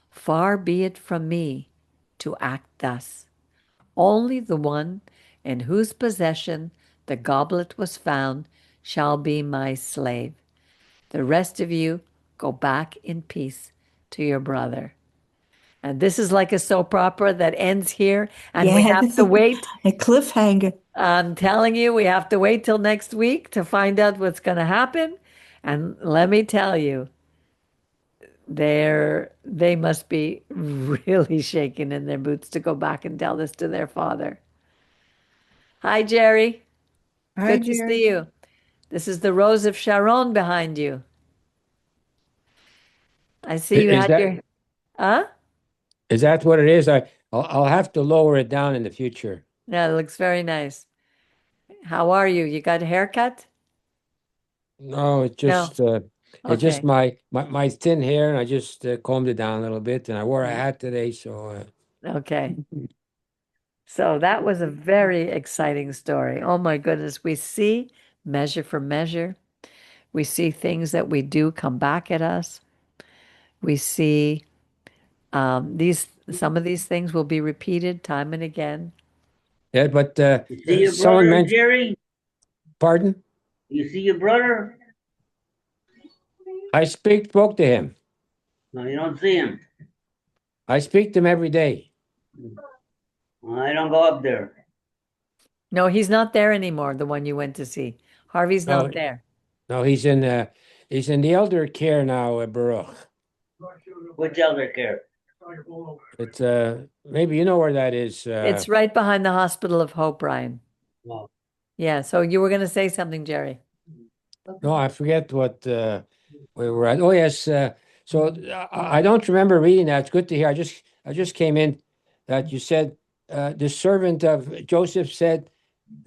"Far be it from me to act thus. Only the one in whose possession the goblet was found shall be my slave. The rest of you go back in peace to your brother." And this is like a soap opera that ends here, and we Yeah, have this to is wait. a cliffhanger. I'm telling you, we have to wait till next week to find out what's going to happen. And let me tell you, they must be really shaking in their boots to go back and tell this to their father. Hi, Jerry. Hi, Good to see Jerry. you. This is the Rose of Sharon behind you. I see you Is had that your, huh? is that what it is? I'll have to lower it down in the future. Yeah, it looks very nice. How are you? You got a haircut? No, No. it's just Okay. my thin hair, and I just combed it down a little bit, and I wore a hat today, so Okay. So that was a very exciting story. Oh my goodness. We see measure for measure. We see things that we do come back at us. We see these some of these things will be repeated time and again. yeah. But You see your someone brother, mentioned, Jerry? pardon? You see your brother? I spoke to him. No, you don't see him. I speak to him every day. I don't go up there. No, he's not there anymore, the one you went to see. Harvey's No, not there. no, he's in the elder care now, Baruch. Which elder care? It's maybe you know where that is. It's right behind the Hospital of Hope, Ryan. Well, Yeah, so you were going to say something, Jerry. No, I forget what we were at. Oh yes, so I don't remember reading that. It's good to hear. I just came in that you said the servant of Joseph said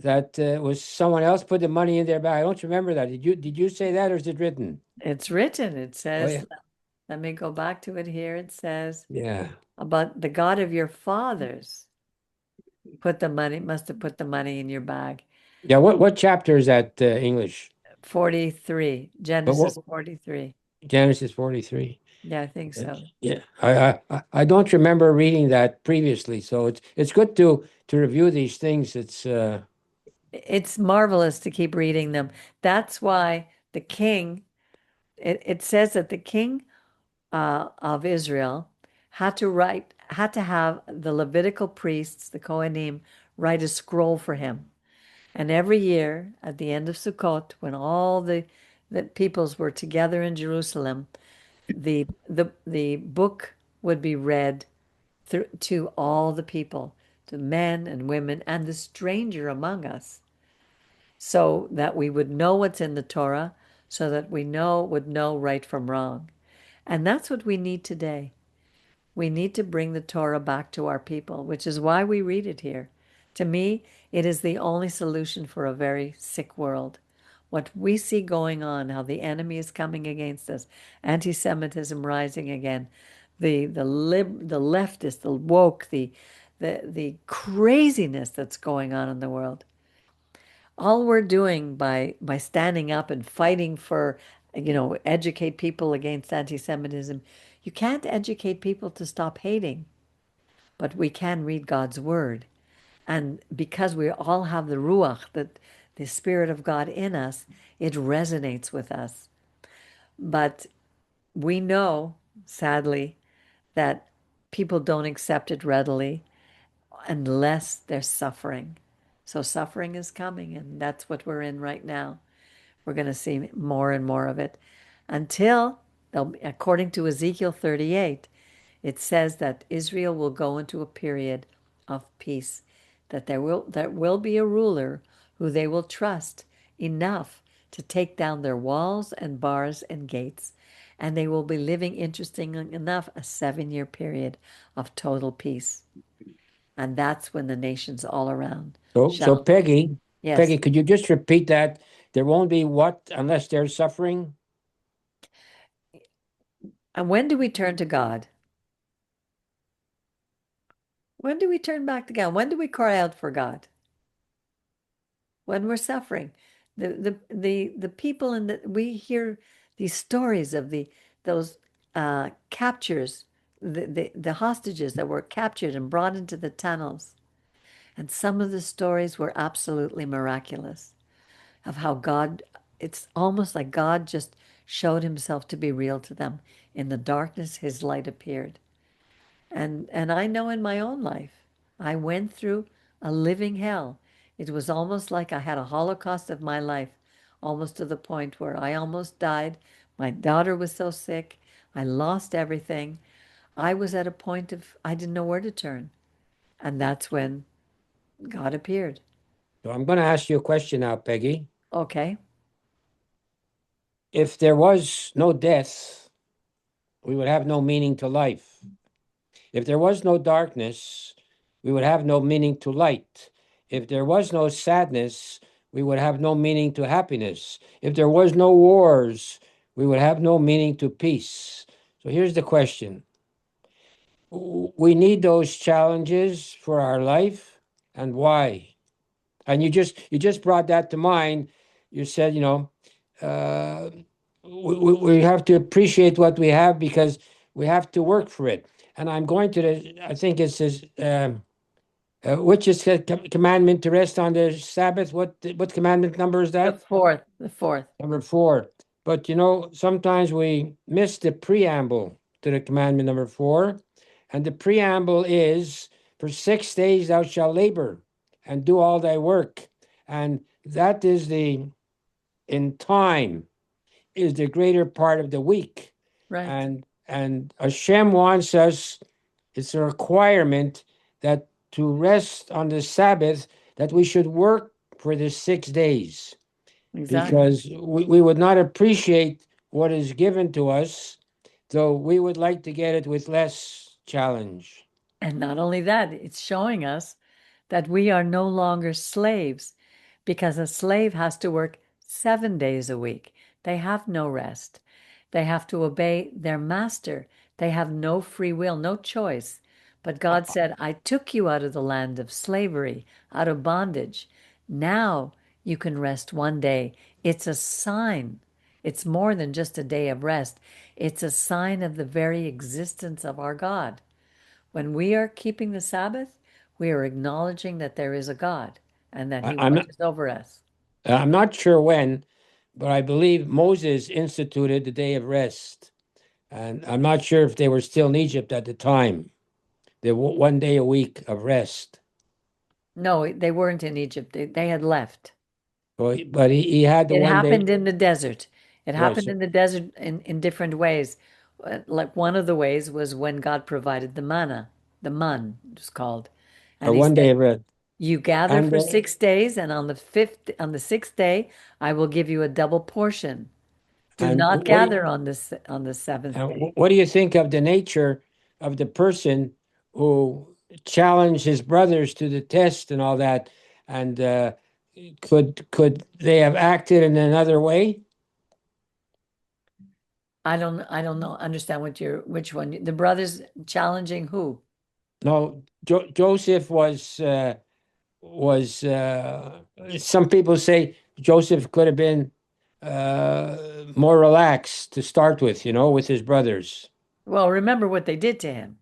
that was someone else put the money in their bag. I don't remember that. Did you say that, or is it written? It's written. It Oh yeah. says Let me go back to it here. It says Yeah. about the God of your fathers must have put the money in your bag. Yeah. What chapter is that, English? 43, But Genesis what 43. Genesis 43? Yeah, I think Yeah. so. Yeah. I don't remember reading that previously, so it's good to review these things. It's marvelous to keep reading them. That's why the king, it says that the king of Israel had to have the Levitical priests, the Kohanim, write a scroll for him. And every year at the end of Sukkot, when all the peoples were together in Jerusalem, the book would be read to all the people, to men and women and the stranger among us, so that we would know what's in the Torah, so that we would know right from wrong. And that's what we need today. We need to bring the Torah back to our people, which is why we read it here. To me, it is the only solution for a very sick world. What we see going on, how the enemy is coming against us, anti-Semitism rising again, the leftist, the woke, the craziness that's going on in the world. All we're doing by standing up and fighting for, educate people against anti-Semitism, you can't educate people to stop hating, but we can read God's word. And because we all have the Ruach, the Spirit of God in us, it resonates with us. But we know, sadly, that people don't accept it readily unless they're suffering. So suffering is coming, and that's what we're in right now. We're going to see more and more of it until, according to Ezekiel 38, it says that Israel will go into a period of peace, that there will be a ruler who they will trust enough to take down their walls and bars and gates, and they will be living, interesting enough, a 7-year period of total peace. And that's when the nations all around So shall. Peggy, Yes. could you just repeat that? There won't be what unless there's suffering? And when do we turn to God? When do we turn back to God? When do we cry out for God? When we're suffering. The people we hear these stories of those captures, the hostages that were captured and brought into the tunnels. And some of the stories were absolutely miraculous of how God, it's almost like God just showed himself to be real to them. In the darkness, his light appeared. And I know in my own life, I went through a living hell. It was almost like I had a holocaust of my life, almost to the point where I almost died. My daughter was so sick. I lost everything. I was at a point of, I didn't know where to turn. And that's when God appeared. So I'm going to ask you a question now, Peggy. Okay. If there was no death, we would have no meaning to life. If there was no darkness, we would have no meaning to light. If there was no sadness, we would have no meaning to happiness. If there was no wars, we would have no meaning to peace. So here's the question. We need those challenges for our life, and why? And you just brought that to mind. You said, uh, we have to appreciate what we have because we have to work for it. And I'm going to I think it says, which is commandment to rest on the Sabbath. What commandment number is The that? fourth, the fourth. Number 4. But sometimes we miss the preamble to the commandment number 4. And the preamble is, for 6 days thou shalt labor and do all thy work. And that is in time, is the greater part of the week. Right. And Hashem wants us, it's a requirement that to rest on the Sabbath, that we should work for the 6 days. Exactly. Because we would not appreciate what is given to us, though we would like to get it with less challenge. And not only that, it's showing us that we are no longer slaves, because a slave has to work 7 days a week. They have no rest. They have to obey their master. They have no free will, no choice. But God said, I took you out of the land of slavery, out of bondage. Now you can rest one day. It's a sign. It's more than just a day of rest. It's a sign of the very existence of our God. When we are keeping the Sabbath, we are acknowledging that there is a God and that I, He I'm not, watches over us. I'm not sure when, but I believe Moses instituted the day of rest. And I'm not sure if they were still in Egypt at the time. The one day a week of rest. No, they weren't in Egypt. They had left. But he had the It one day. happened in the desert. It Right. happened So in the desert in different ways. Like one of the ways was when God provided the manna, the mun it was called. a And he one day said, of rest. you gather And for 6 days, and on the sixth day, I will give you a double portion. Do and not what do you, gather on the seventh and day. what do you think of the nature of the person who challenged his brothers to the test and all that? And could they have acted in another way? I don't know, understand which one. The brothers challenging who? No, Joseph was some people say Joseph could have been more relaxed to start with, with his brothers. Well, remember what they did to him.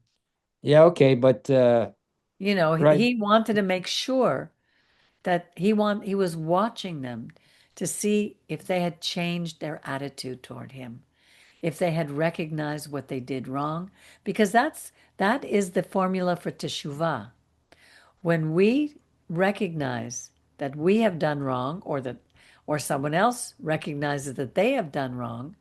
Yeah, okay, but right, He wanted to make sure that he was watching them to see if they had changed their attitude toward him, if they had recognized what they did wrong, because that is the formula for teshuvah. When we recognize that we have done wrong, or someone else recognizes that they have done wrong,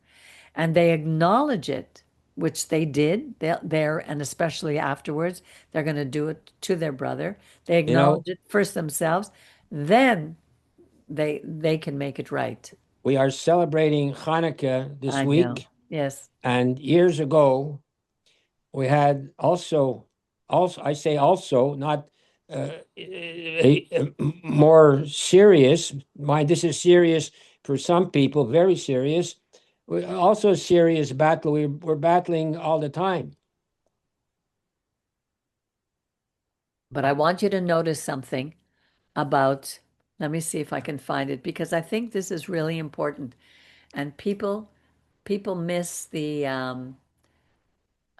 and they acknowledge it, which they did there, and especially afterwards, they're going to do it to their brother. They you know, acknowledge it first themselves, then they can make it right. we are celebrating Hanukkah this I know. week, Yes. and years ago we had also I say also not a more serious. Mind, this is serious for some people, very serious. Also a serious battle. We're battling all the time. But I want you to notice something about, let me see if I can find it, because I think this is really important. And people miss the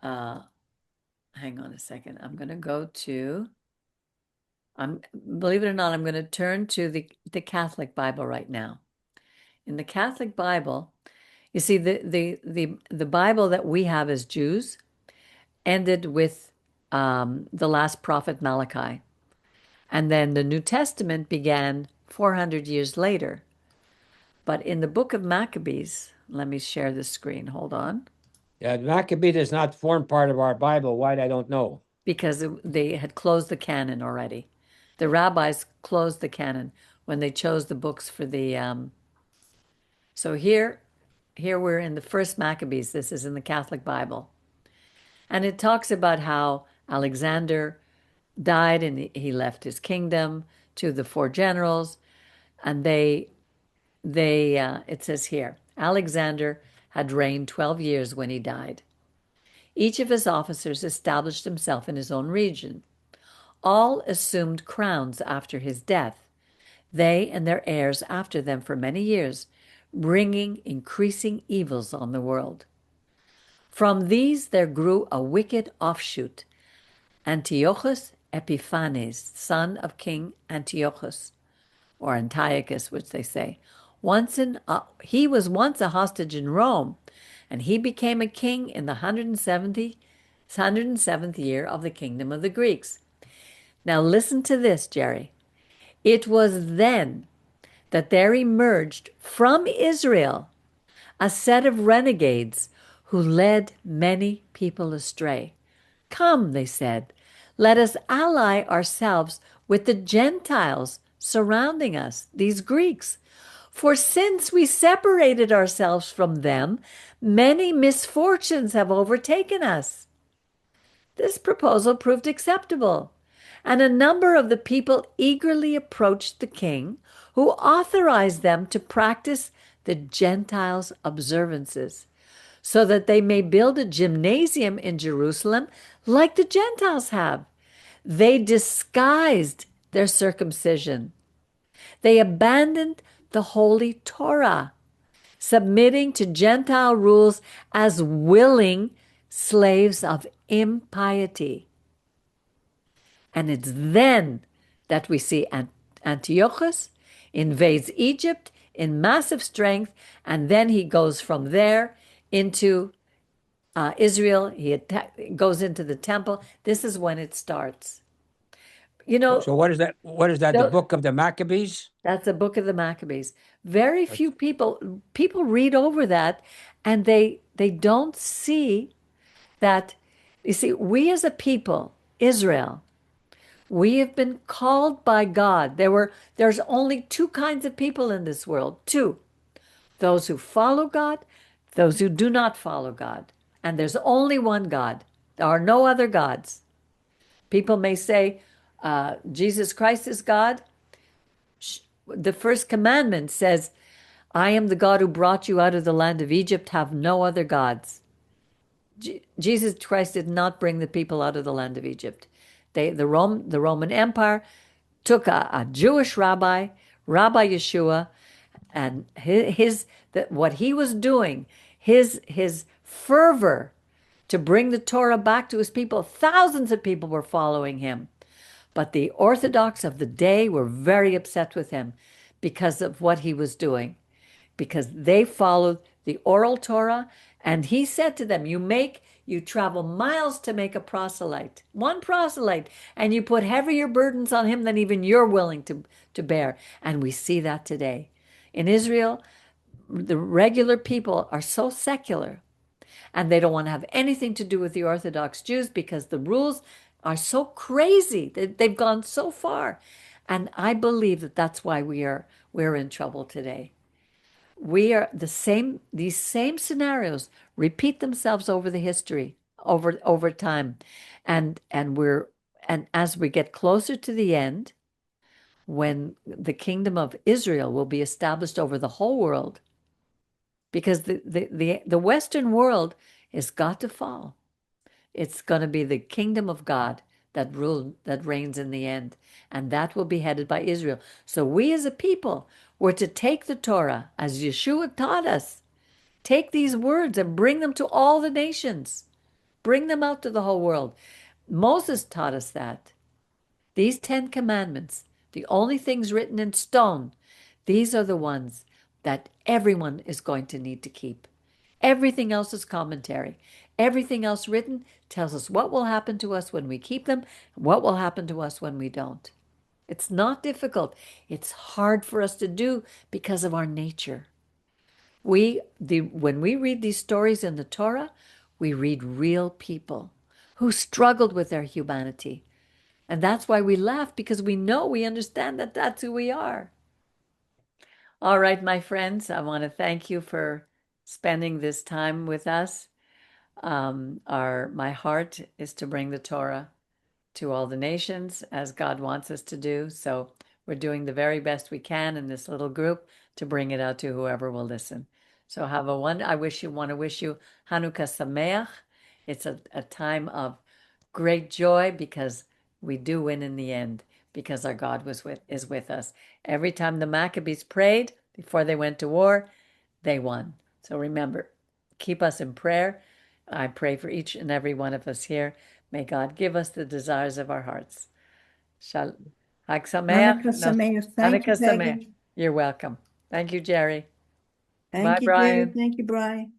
uh hang on a second. I'm going to go to, I'm believe it or not, I'm going to turn to the Catholic Bible right now. In the Catholic Bible, you see the Bible that we have as Jews ended with the last prophet Malachi. And then the New Testament began 400 years later. But in the book of Maccabees, let me share the screen. Hold on. Yeah, Maccabee does not form part of our Bible. Why? I don't know. Because they had closed the canon already. The rabbis closed the canon when they chose the books for the. So here we're in the first Maccabees. This is in the Catholic Bible, and it talks about how Alexander died and he left his kingdom to the four generals, and they it says here Alexander had reigned 12 years when he died. Each of his officers established himself in his own region. All assumed crowns after his death, they and their heirs after them for many years, bringing increasing evils on the world. From these there grew a wicked offshoot, Antiochus Epiphanes, son of King Antiochus, or Antiochus, which they say. He was once a hostage in Rome, and he became a king in the 107th year of the kingdom of the Greeks. Now listen to this, Jerry. It was then that there emerged from Israel a set of renegades who led many people astray. Come, they said, let us ally ourselves with the Gentiles surrounding us, these Greeks. For since we separated ourselves from them, many misfortunes have overtaken us. This proposal proved acceptable, and a number of the people eagerly approached the king, who authorized them to practice the Gentiles' observances. so that they may build a gymnasium in Jerusalem like the Gentiles have. They disguised their circumcision. They abandoned the holy Torah, submitting to Gentile rules as willing slaves of impiety. And it's then that we see Antiochus invades Egypt in massive strength, and then he goes from there into Israel. He goes into the temple. This is when it starts. You know, So what is that? What is that? The book of the Maccabees? that's the book of the Maccabees. Very few people read over that, and they don't see that. You see, we as a people, Israel, we have been called by God. There's only two kinds of people in this world. Two. Those who follow God, those who do not follow God. And there's only one God. There are no other gods. People may say Jesus Christ is God. The first commandment says, I am the God who brought you out of the land of Egypt, have no other gods. Jesus Christ did not bring the people out of the land of Egypt. The Roman Empire took a Jewish rabbi, Rabbi Yeshua, and what he was doing, his fervor to bring the Torah back to his people. Thousands of people were following him. But the Orthodox of the day were very upset with him because of what he was doing, because they followed the oral Torah. And he said to them, you travel miles to make a proselyte, one proselyte, and you put heavier burdens on him than even you're willing to bear. And we see that today. In Israel, the regular people are so secular, and they don't want to have anything to do with the Orthodox Jews because the rules are so crazy. They've gone so far. And I believe that that's why we're in trouble today. These same scenarios repeat themselves over the history, over time. And as we get closer to the end, when the kingdom of Israel will be established over the whole world, because the Western world has got to fall. It's going to be the kingdom of God that reigns in the end, and that will be headed by Israel. So we as a people were to take the Torah, as Yeshua taught us, take these words and bring them to all the nations, bring them out to the whole world. Moses taught us that. These 10 commandments, the only things written in stone, these are the ones that everyone is going to need to keep. Everything else is commentary. Everything else written tells us what will happen to us when we keep them, what will happen to us when we don't. It's not difficult. It's hard for us to do because of our nature. When we read these stories in the Torah, we read real people who struggled with their humanity. And that's why we laugh, because we understand that that's who we are. All right, my friends, I want to thank you for spending this time with us. My heart is to bring the Torah to all the nations as God wants us to do. So we're doing the very best we can in this little group to bring it out to whoever will listen. So I want to wish you Hanukkah Sameach. It's a time of great joy because we do win in the end, because our God is with us. Every time the Maccabees prayed before they went to war, they won. So remember, keep us in prayer. I pray for each and every one of us here. May God give us the desires of our hearts. Hag Sameach. Hanukkah Sameach. Thank you, Hanukkah Sameach. Peggy. You're welcome. Thank you, Jerry. Thank Bye, you, Jerry. Brian. Thank you, Brian.